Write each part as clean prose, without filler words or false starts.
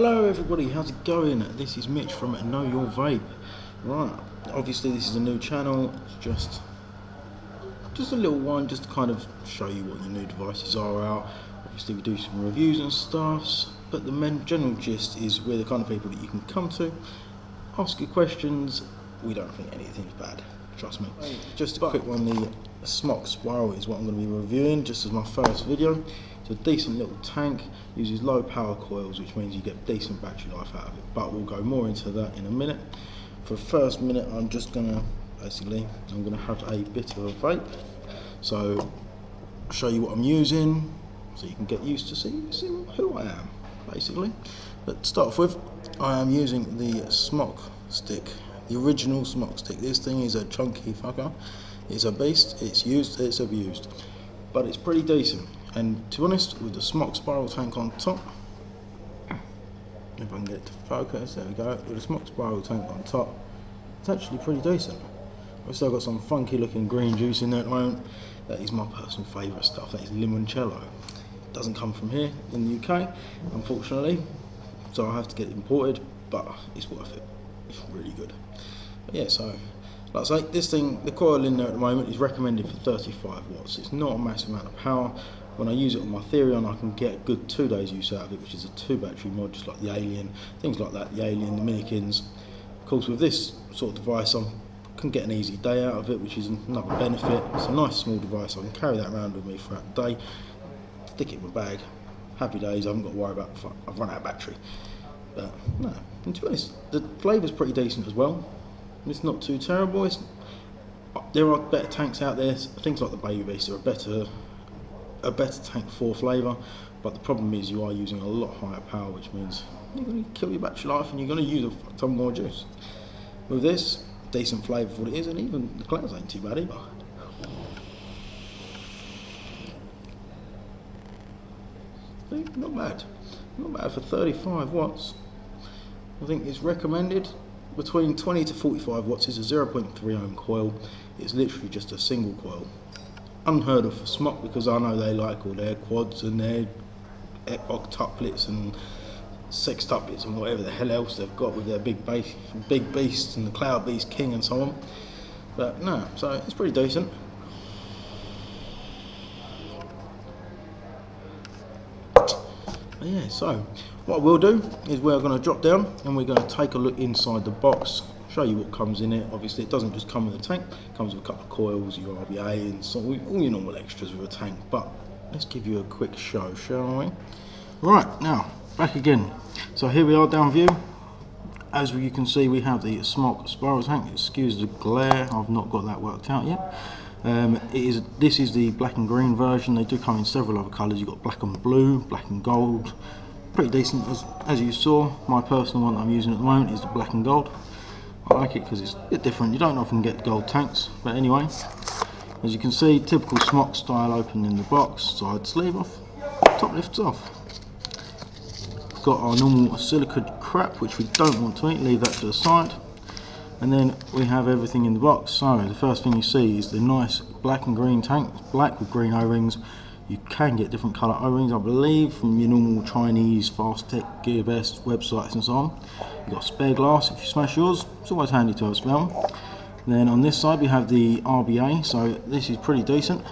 Hello everybody, how's it going? This is Mitch from KnowYourVape. Right, obviously this is a new channel, it's just a little one, just to kind of show you what your new devices are out. Obviously we do some reviews and stuff, but the general gist is we're the kind of people that you can come to, ask your questions. We don't think anything's bad, trust me. Just a quick one, the Smok Spiral is what I'm going to be reviewing, just as my first video. It's a decent little tank, uses low power coils, which means you get decent battery life out of it, but we'll go more into that in a minute. For the first minute, I'm just going to have a bit of a vape, so I'll show you what I'm using so you can get used to see who I am basically. But to start off with, I am using the Smok stick, the original Smok stick. This thing is a chunky fucker, it's a beast, it's used, it's abused, but it's pretty decent. And to be honest, with the Smok Spiral tank on top, if I can get it to focus, there we go, with the Smok Spiral tank on top, it's actually pretty decent. I've still got some funky looking green juice in there at the moment. That is my personal favourite stuff, that is limoncello. It doesn't come from here in the UK, unfortunately, so I have to get it imported, but it's worth it, it's really good. But yeah, so like I say, this thing, the coil in there at the moment is recommended for 35 watts. It's not a massive amount of power. When I use it on my Therion, I can get a good 2 days use out of it, which is a 2 battery mod, just like the Alien, things like that, the Alien, the Minikins. Of course, with this sort of device, I can get an easy day out of it, which is another benefit. It's a nice small device, I can carry that around with me throughout the day, stick it in my bag, happy days, I haven't got to worry about, I've run out of battery. But no, and to be honest, the flavour's pretty decent as well. It's not too terrible. There are better tanks out there, things like the Baby Beast are a better tank for flavour, but the problem is you are using a lot higher power, which means you're going to kill your battery life and you're going to use a ton more juice. With this, decent flavour for what it is, and even the clouds ain't too bad either. See, not bad for 35 watts. I think it's recommended between 20 to 45 watts. Is a 0.3 ohm coil. It's literally just a single coil. Unheard of for Smok, because I know they like all their quads and their octuplets and sextuplets and whatever the hell else they've got with their big beasts and the Cloud Beast King and so on. But no, so it's pretty decent. But yeah, so what we'll do is we're going to drop down and we're going to take a look inside the box, show you what comes in it. Obviously it doesn't just come with a tank, it comes with a couple of coils, your RBA and so all your normal extras with a tank, but let's give you a quick show, shall we? Right, now back again. So here we are down view. As you can see, we have the Smok Spiral tank. Excuse the glare, I've not got that worked out yet. This is the black and green version. They do come in several other colours. You've got black and blue, black and gold. Pretty decent, as you saw. My personal one that I'm using at the moment is the black and gold. I like it because it's a bit different. You don't often get gold tanks, but anyway, as you can see, typical Smok style open in the box, side sleeve off, top lifts off. Got our normal silica crap, which we don't want to eat, leave that to the side. And then we have everything in the box. So the first thing you see is the nice black and green tank. It's black with green O-rings. You can get different colour O-rings, I believe, from your normal Chinese Fast Tech, GearBest websites and so on. You've got spare glass if you smash yours. It's always handy to have a spare one. Then on this side we have the RBA, so this is pretty decent.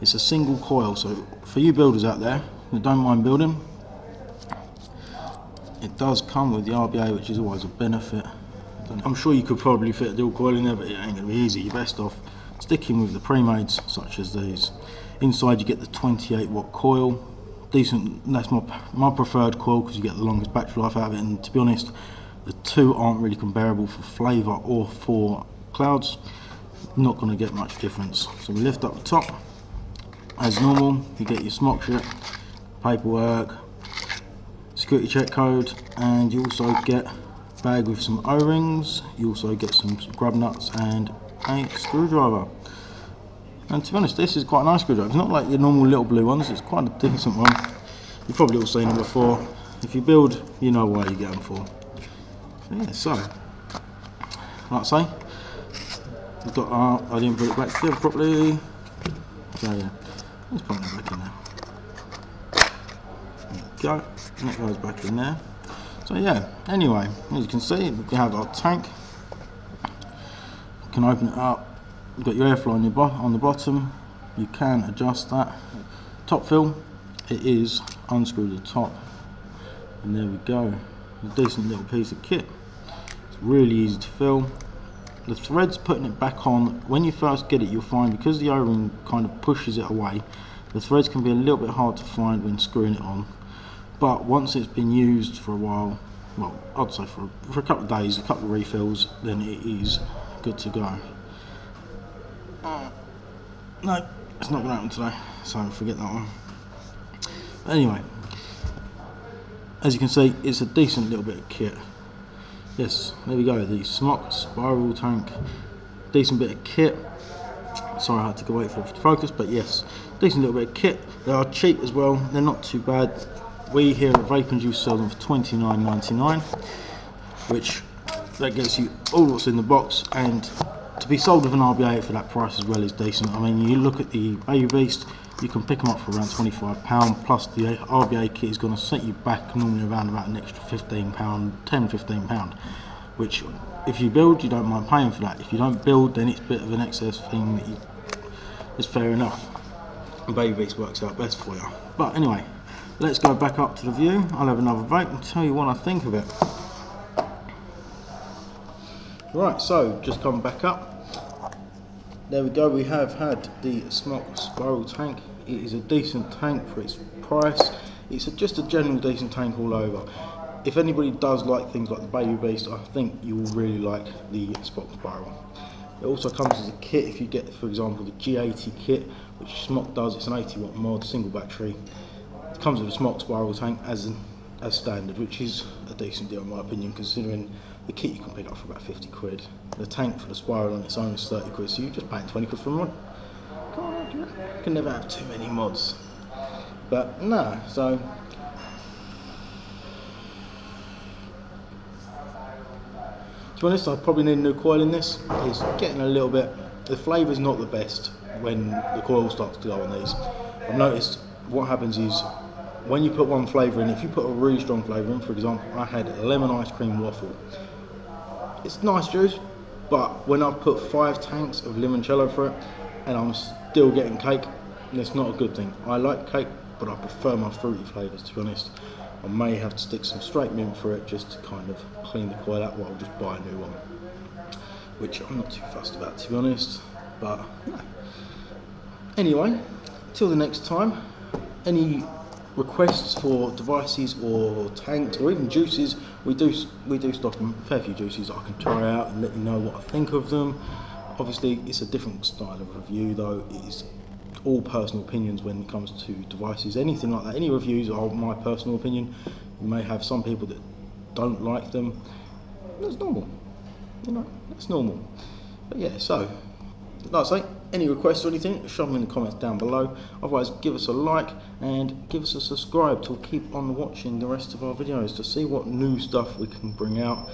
It's a single coil, so for you builders out there that don't mind building, it does come with the RBA, which is always a benefit. I'm sure you could probably fit a dual coil in there, but it ain't going to be easy. You're best off sticking with the pre-mades such as these. Inside you get the 28 watt coil, decent. That's my preferred coil because you get the longest battery life out of it, and to be honest, the two aren't really comparable for flavour or for clouds. Not going to get much difference. So we lift up the top as normal. You get your Smok shit, paperwork, security check code, and you also get a bag with some O-rings. You also get some grub nuts and a screwdriver. And to be honest, this is quite a nice screwdriver. It's not like your normal little blue ones, it's quite a decent one. You've probably all seen them before. If you build, you know why you get them for. So yeah, so like I say, we've got our, I didn't put it back together properly. So yeah, let's put it back in there. Go, and it goes back in there. So yeah, anyway, as you can see, we have our tank. You can open it up. You've got your airflow on the bottom. You can adjust that. Top fill, it is unscrew the top, and there we go. A decent little piece of kit. It's really easy to fill. The threads putting it back on, when you first get it, you'll find because the O-ring kind of pushes it away, the threads can be a little bit hard to find when screwing it on. But once it's been used for a while, well, I'd say for a couple of days, a couple of refills, then it is good to go. No, it's not going to happen today, so forget that one. But anyway, as you can see, it's a decent little bit of kit. Yes, there we go, the Smok spiral tank, decent bit of kit. Sorry I had to go wait for it to focus, but yes, decent little bit of kit. They are cheap as well, they're not too bad. We here at Vape and Juice sell them for $29.99, which that gets you all what's in the box, and to be sold with an RBA for that price as well is decent. I mean, you look at the Baby Beast, you can pick them up for around £25, plus the RBA kit is going to set you back normally around about an extra £15, £10–15, which if you build, you don't mind paying for that. If you don't build, then it's a bit of an excess thing that is fair enough. Baby Beast works out best for you. But anyway, let's go back up to the view. I'll have another vape and tell you what I think of it. Right, so just come back up. There we go, we have had the Smok spiral tank. It is a decent tank for its price. It's just a general decent tank all over. If anybody does like things like the Baby Beast, I think you will really like the Smok spiral. It also comes as a kit if you get, for example, the G80 kit, which Smok does. It's an 80-watt mod, single battery. It comes with a Smok spiral tank as standard, which is a decent deal in my opinion, considering the kit you can pick up for about 50 quid. The tank for the spiral on its own is 30 quid, so you're just paying 20 quid for a mod. God, you can never have too many mods. But no, so to be honest, I probably need a new coil in this. It's getting a little bit, the flavour's not the best when the coil starts to go on these. I've noticed what happens is when you put one flavour in, if you put a really strong flavour in, for example, I had a lemon ice cream waffle. It's nice juice, but when I've put 5 tanks of limoncello for it and I'm still getting cake, that's not a good thing. I like cake, but I prefer my fruity flavours, to be honest. I may have to stick some straight mint for it just to kind of clean the coil out, or I'll just buy a new one, which I'm not too fussed about, to be honest. But yeah. Anyway, till the next time, any requests for devices or tanks or even juices, we do stock a fair few juices I can try out and let you know what I think of them. Obviously it's a different style of review though, it is all personal opinions when it comes to devices, anything like that. Any reviews are my personal opinion. You may have some people that don't like them, that's normal, you know, that's normal. But yeah, so like I say, any requests or anything, shove them in the comments down below. Otherwise, give us a like and give us a subscribe to keep on watching the rest of our videos to see what new stuff we can bring out.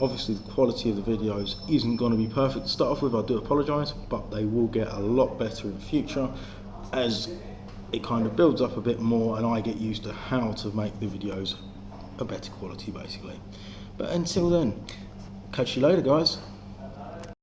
Obviously, the quality of the videos isn't going to be perfect to start off with, I do apologise, but they will get a lot better in future as it kind of builds up a bit more and I get used to how to make the videos a better quality, basically. But until then, catch you later, guys.